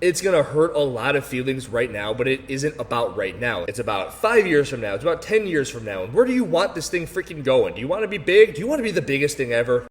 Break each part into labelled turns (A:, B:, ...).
A: It's gonna hurt a lot of feelings right now, but it isn't about right now. It's about 5 years from now. It's about 10 years from now. And where do you want this thing freaking going? Do you want to be big? Do you want to be the biggest thing ever?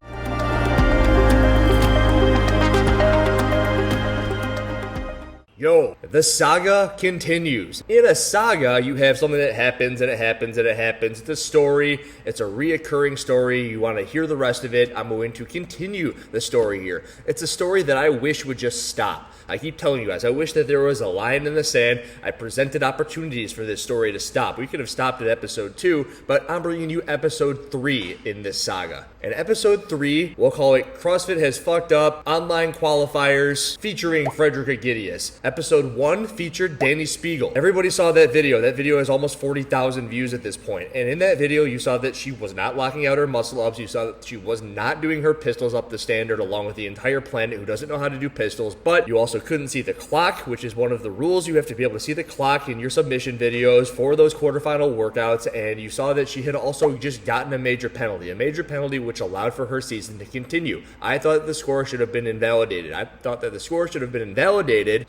A: Yo, the saga continues. In a saga, you have something that happens and it happens and it happens. It's a story. It's a reoccurring story. You want to hear the rest of it. I'm going to continue the story here. It's a story that I wish would just stop. I keep telling you guys, I wish that there was a line in the sand. I presented opportunities for this story to stop. We could have stopped at episode 2, but I'm bringing you episode 3 in this saga. And episode 3, we'll call it CrossFit Has Fucked Up Online Qualifiers featuring Frederik Aegidius. Episode 1 featured Danny Spiegel. Everybody saw that video. That video has almost 40,000 views at this point. And in that video, you saw that she was not locking out her muscle ups. You saw that she was not doing her pistols up the standard along with the entire planet who doesn't know how to do pistols. But you also couldn't see the clock, which is one of the rules. You have to be able to see the clock in your submission videos for those quarterfinal workouts. And you saw that she had also just gotten a major penalty which allowed for her season to continue. I thought the score should have been invalidated.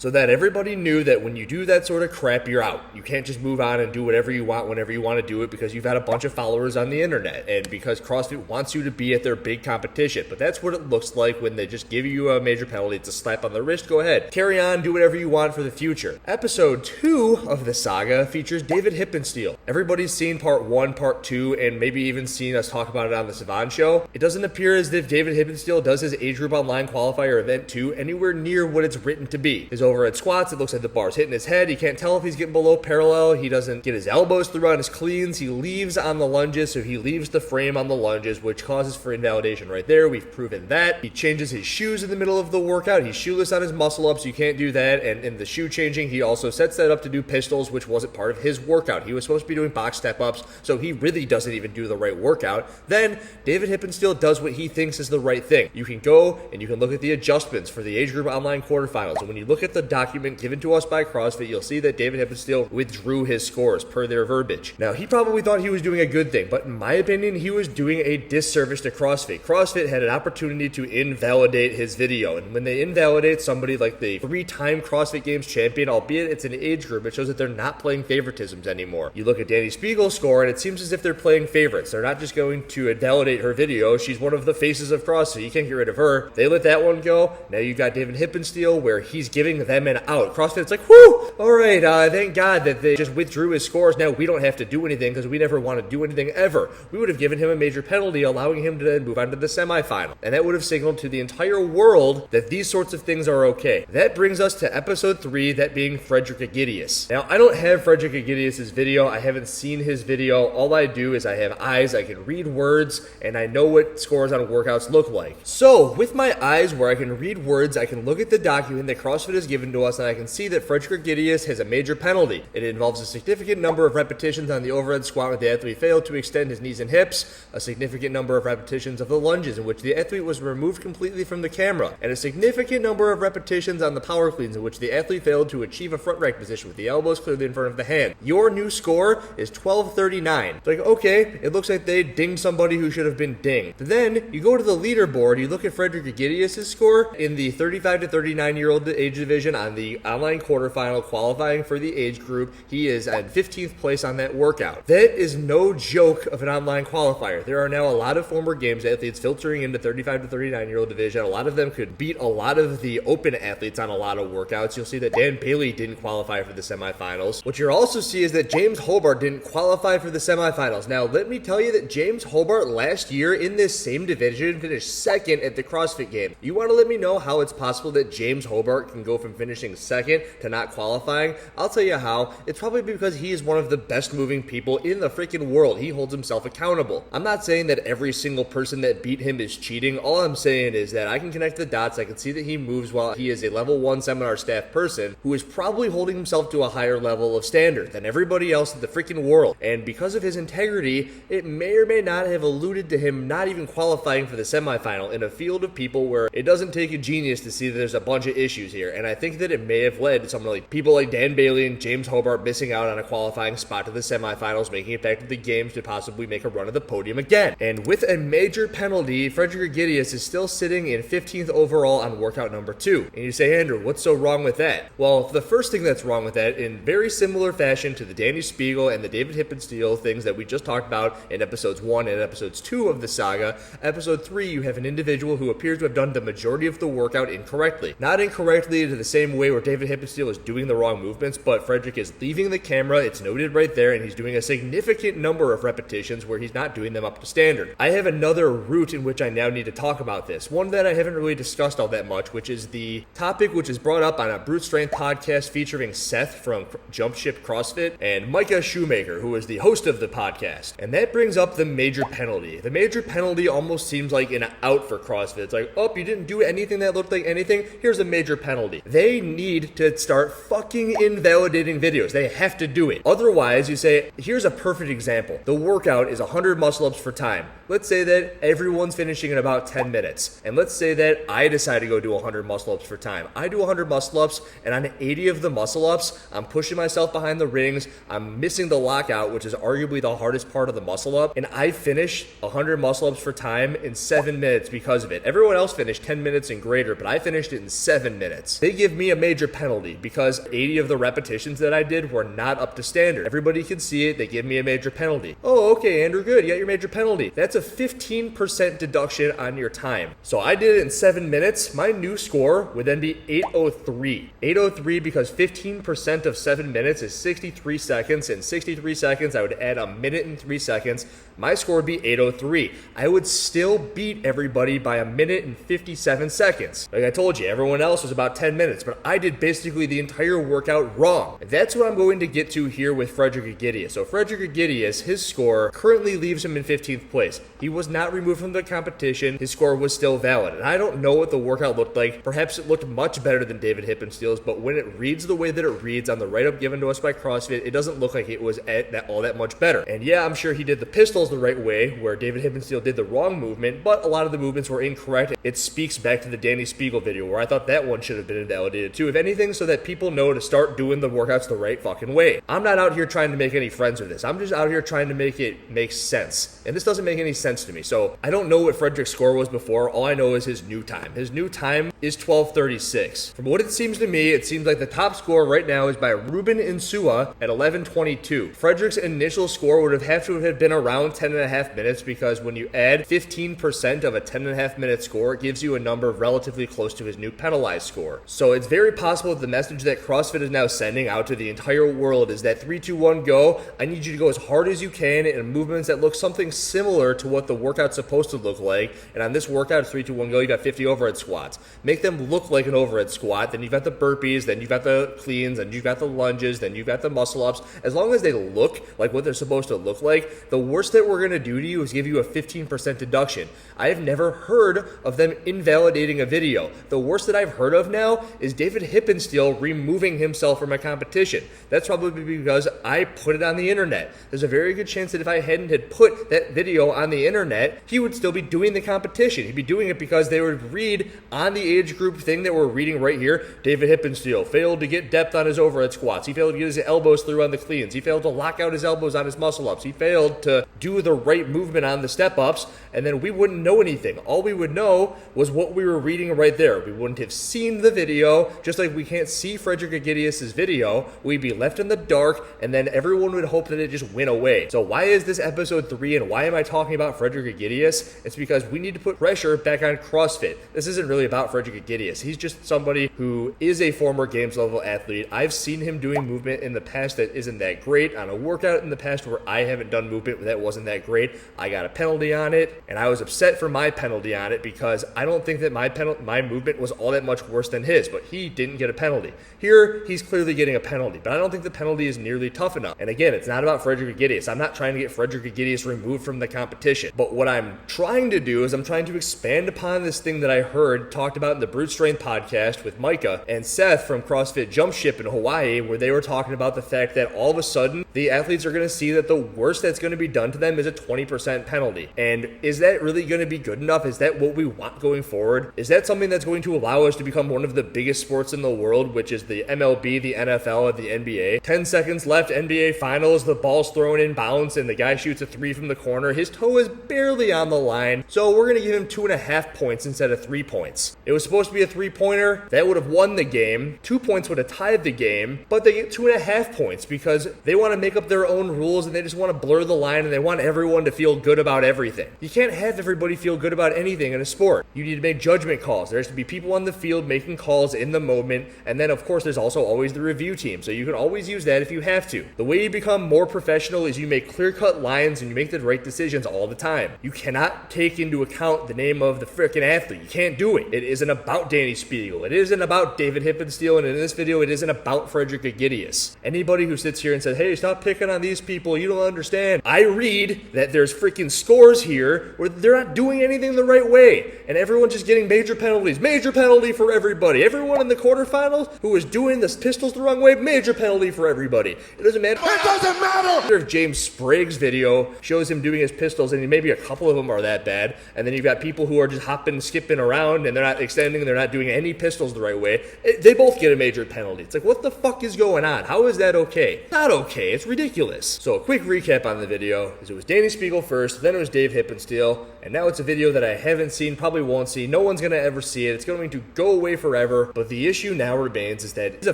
A: So that everybody knew that when you do that sort of crap, you're out. You can't just move on and do whatever you want whenever you want to do it because you've had a bunch of followers on the internet and because CrossFit wants you to be at their big competition. But that's what it looks like when they just give you a major penalty. It's a slap on the wrist. Go ahead. Carry on. Do whatever you want for the future. Episode 2 of the saga features David Hippensteel. Everybody's seen part 1, part 2, and maybe even seen us talk about it on the Savan show. It doesn't appear as if David Hippensteel does his age group online qualifier event 2 anywhere near what it's written to be. His overhead squats, it looks like the bar's hitting his head. He can't tell if he's getting below parallel. He doesn't get his elbows through on his cleans. He leaves on the lunges, so he leaves the frame on the lunges, which causes for invalidation right there. We've proven that. He changes his shoes in the middle of the workout. He's shoeless on his muscle ups. You can't do that. And in the shoe changing, he also sets that up to do pistols, which wasn't part of his workout. He was supposed to be doing box step ups, so he really doesn't even do the right workout. Then David Hippensteel does what he thinks is the right thing. You can go and you can look at the adjustments for the age group online quarterfinals. And when you look at the document given to us by CrossFit, you'll see that David Hippensteel withdrew his scores per their verbiage. Now, he probably thought he was doing a good thing, but in my opinion, he was doing a disservice to CrossFit. CrossFit had an opportunity to invalidate his video. And when they invalidate somebody like the 3-time CrossFit Games champion, albeit it's an age group, it shows that they're not playing favoritisms anymore. You look at Danny Spiegel's score, and it seems as if they're playing favorites. They're not just going to invalidate her video. She's one of the faces of CrossFit. You can't get rid of her. They let that one go. Now you got David Hippensteel, where he's giving them an out. CrossFit's like, whoo! All right, thank God that they just withdrew his scores. Now we don't have to do anything because we never want to do anything ever. We would have given him a major penalty, allowing him to then move on to the semifinal. And that would have signaled to the entire world that these sorts of things are okay. That brings us to episode 3, that being Frederik Aegidius. Now, I don't have Frederik Aegidius' video. I haven't seen his video. All I do is I have eyes, I can read words, and I know what scores on workouts look like. So, with my eyes where I can read words, I can look at the document that CrossFit has given to us, and I can see that Frederik Aegidius has a major penalty. It involves a significant number of repetitions on the overhead squat where the athlete failed to extend his knees and hips, a significant number of repetitions of the lunges in which the athlete was removed completely from the camera, and a significant number of repetitions on the power cleans in which the athlete failed to achieve a front rack position with the elbows clearly in front of the hand. Your new score is 1239. It's like, okay, it looks like they dinged somebody who should have been dinged. But then you go to the leaderboard, you look at Frederik Aegidius' score in the 35 to 39-year-old age division on the online quarterfinal qualifying for the age group. He is at 15th place on that workout. That is no joke of an online qualifier. There are now a lot of former games athletes filtering into 35 to 39-year-old division. A lot of them could beat a lot of the open athletes on a lot of workouts. You'll see that Dan Bailey didn't qualify for the semifinals. What you'll also see is that James Hobart didn't qualify for the semifinals. Now, let me tell you that James Hobart last year in this same division finished second at the CrossFit Game. You want to let me know how it's possible that James Hobart can go from finishing second to not qualifying? I'll tell you how. It's probably because he is one of the best moving people in the freaking world. He holds himself accountable. I'm not saying that every single person that beat him is cheating. All I'm saying is that I can connect the dots. I can see that he moves well. He is a level 1 seminar staff person who is probably holding himself to a higher level of standard than everybody else in the freaking world. And because of his integrity, it may or may not have alluded to him not even qualifying for the semifinal in a field of people where it doesn't take a genius to see that there's a bunch of issues here. And I think that that it may have led to someone like people like Dan Bailey and James Hobart missing out on a qualifying spot to the semifinals, making it back to the games to possibly make a run at the podium again. And with a major penalty, Frederik Aegidius is still sitting in 15th overall on workout number 2. And you say, Andrew, what's so wrong with that? Well, the first thing that's wrong with that, in very similar fashion to the Danny Spiegel and the David Hippensteel things that we just talked about in episodes 1 and episodes 2 of the saga, episode 3, you have an individual who appears to have done the majority of the workout incorrectly. Not incorrectly to the same way where David Hippensteel is doing the wrong movements, but Fredrick is leaving the camera, it's noted right there, and he's doing a significant number of repetitions where he's not doing them up to standard. I have another route in which I now need to talk about this, one that I haven't really discussed all that much, which is the topic which is brought up on a Brute Strength podcast featuring Seth from Jump Ship CrossFit and Micah Shoemaker, who is the host of the podcast. And that brings up the major penalty. The major penalty almost seems like an out for CrossFit. It's like, oh, you didn't do anything that looked like anything, here's a major penalty. They need to start fucking invalidating videos. They have to do it. Otherwise, you say, here's a perfect example. The workout is 100 muscle-ups for time. Let's say that everyone's finishing in about 10 minutes. And let's say that I decide to go do 100 muscle-ups for time. I do 100 muscle-ups, and on 80 of the muscle-ups, I'm pushing myself behind the rings, I'm missing the lockout, which is arguably the hardest part of the muscle-up, and I finish 100 muscle-ups for time in 7 minutes because of it. Everyone else finished 10 minutes and greater, but I finished it in 7 minutes. They give me a major penalty because 80 of the repetitions that I did were not up to standard. Everybody can see it, they give me a major penalty. Oh, okay, Andrew, good, you got your major penalty. That's a 15% deduction on your time. So I did it in 7 minutes. My new score would then be 8:03. 8:03 because 15% of 7 minutes is 63 seconds. In 63 seconds, I would add a minute and 3 seconds. My score would be 8:03. I would still beat everybody by a minute and 57 seconds. Like I told you, everyone else was about 10 minutes, but I did basically the entire workout wrong. And that's what I'm going to get to here with Frederik Aegidius. So Frederik Aegidius, his score currently leaves him in 15th place. He was not removed from the competition. His score was still valid. And I don't know what the workout looked like. Perhaps it looked much better than David Hippensteel's, but when it reads the way that it reads on the write-up given to us by CrossFit, it doesn't look like it was all that much better. And yeah, I'm sure he did the pistols the right way, where David Hippensteel did the wrong movement, but a lot of the movements were incorrect. It speaks back to the Danny Spiegel video, where I thought that one should have been invalidated too, if anything, so that people know to start doing the workouts the right fucking way. I'm not out here trying to make any friends with this. I'm just out here trying to make it make sense. And this doesn't make any sense to me. So I don't know what Frederick's score was before. All I know is his new time. His new time is 12:36. From what it seems to me, it seems like the top score right now is by Ruben Insua at 11:22. Frederick's initial score would have to have been around 10.5 minutes, because when you add 15% of a 10.5 minute score, it gives you a number relatively close to his new penalized score. So it's very possible that the message that CrossFit is now sending out to the entire world is that 3, 2, 1, go. I need you to go as hard as you can in movements that look something similar to what the workout's supposed to look like. And on this workout, 3, 2, 1, go, you got 50 overhead squats. Make them look like an overhead squat. Then you've got the burpees, then you've got the cleans, then you've got the lunges, then you've got the muscle ups. As long as they look like what they're supposed to look like, the worst that we're going to do to you is give you a 15% deduction. I have never heard of them invalidating a video. The worst that I've heard of now is David Hippensteel removing himself from a competition. That's probably because I put it on the internet. There's a very good chance that if I hadn't had put that video on the internet, he would still be doing the competition. He'd be doing it because they would read on the age group thing that we're reading right here, David Hippensteel failed to get depth on his overhead squats. He failed to get his elbows through on the cleans. He failed to lock out his elbows on his muscle ups. He failed to do the right movement on the step ups, and then we wouldn't know anything. All we would know was what we were reading right there. We wouldn't have seen the video, just like we can't see Frederik Aegidius' video. We'd be left in the dark, and then everyone would hope that it just went away. So why is this episode 3, and why am I talking about Frederik Aegidius? It's because we need to put pressure back on CrossFit. This isn't really about Frederik Aegidius. He's just somebody who is a former games level athlete. I've seen him doing movement in the past that isn't that great, on a workout in the past where I haven't done movement that wasn't that great. I got a penalty on it, and I was upset for my penalty on it because I don't think that my movement was all that much worse than his, but he didn't get a penalty. Here, he's clearly getting a penalty, but I don't think the penalty is nearly tough enough. And again, it's not about Frederik Aegidius. I'm not trying to get Frederik Aegidius removed from the competition. competition. But what I'm trying to do is I'm trying to expand upon this thing that I heard talked about in the Brute Strength podcast with Micah and Seth from CrossFit Jump Ship in Hawaii, where they were talking about the fact that all of a sudden the athletes are going to see that the worst that's going to be done to them is a 20% penalty. And is that really going to be good enough? Is that what we want going forward? Is that something that's going to allow us to become one of the biggest sports in the world, which is the MLB, the NFL, and the NBA? 10 seconds left, NBA Finals, the ball's thrown in bounds, and the guy shoots a 3 from the corner. His toe is barely on the line, so we're going to give him 2.5 points instead of 3 points. It was supposed to be a 3-pointer. That would have won the game. 2 points would have tied the game, but they get 2.5 points because they want to make up their own rules and they just want to blur the line and they want everyone to feel good about everything. You can't have everybody feel good about anything in a sport. You need to make judgment calls. There has to be people on the field making calls in the moment, and then of course there's also always the review team, so you can always use that if you have to. The way you become more professional is you make clear-cut lines and you make the right decisions all the time. You cannot take into account the name of the frickin' athlete. You can't do it. It isn't about Danny Spiegel. It isn't about David Hippensteel, and in this video it isn't about Frederik Aegidius. Anybody who sits here and says, hey, stop picking on these people, you don't understand. I read that there's freaking scores here where they're not doing anything the right way, and everyone's just getting major penalties. Major penalty for everybody. Everyone in the quarterfinals who was doing the pistols the wrong way, major penalty for everybody. It doesn't matter. It doesn't matter if James Sprague's video shows him doing his pistols, and maybe a couple of them are that bad, and then you've got people who are just hopping, skipping around, and they're not extending, they're not doing any pistols the right way. They both get a major penalty. It's like, what the fuck is going on? How is that okay? Not okay. It's ridiculous. So a quick recap on the video is it was Danny Spiegel first, then it was Dave Hippensteel, and now it's a video that I haven't seen, probably won't see. No one's going to ever see it. It's going to go away forever. But the issue now remains is that is a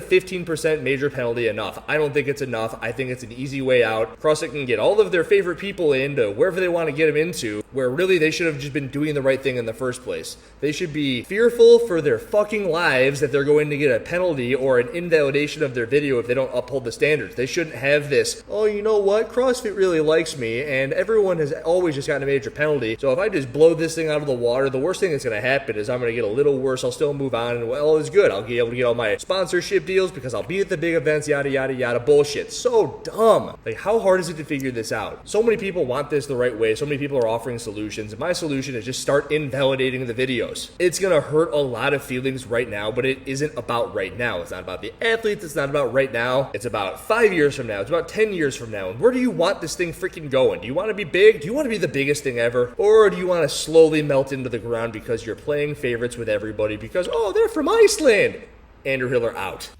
A: 15% major penalty enough? I don't think it's enough. I think it's an easy way out. CrossFit can get all of their favorite people into wherever they want to get them into, where really they should have just been doing the right thing in the first place. They should be fearful for their fucking lives that they're going to get a penalty or an invalidation of their video if they don't uphold the standards. They shouldn't have this, oh, you know what? CrossFit really likes me, and everyone has always just gotten a major penalty. So if I just blow this thing out of the water, the worst thing that's going to happen is I'm going to get a little worse. I'll still move on, and well, it's good. I'll be able to get all my sponsorship deals because I'll be at the big events, yada, yada, yada. Bullshit. So dumb. Like, how hard is it to figure this out? So many people want this the right way. So many people are offering solutions. And my solution is just start invalidating the videos. It's going to hurt a lot of feelings right now, but it isn't about right now. It's not about the athletes. It's not about right now. It's about 5 years from now. It's about 10 years from now. And where do you want this thing freaking going? Do you want to be big? Do you want to be the biggest thing ever? Or do you want to slowly melt into the ground because you're playing favorites with everybody because, oh, they're from Iceland? Andrew Hiller out.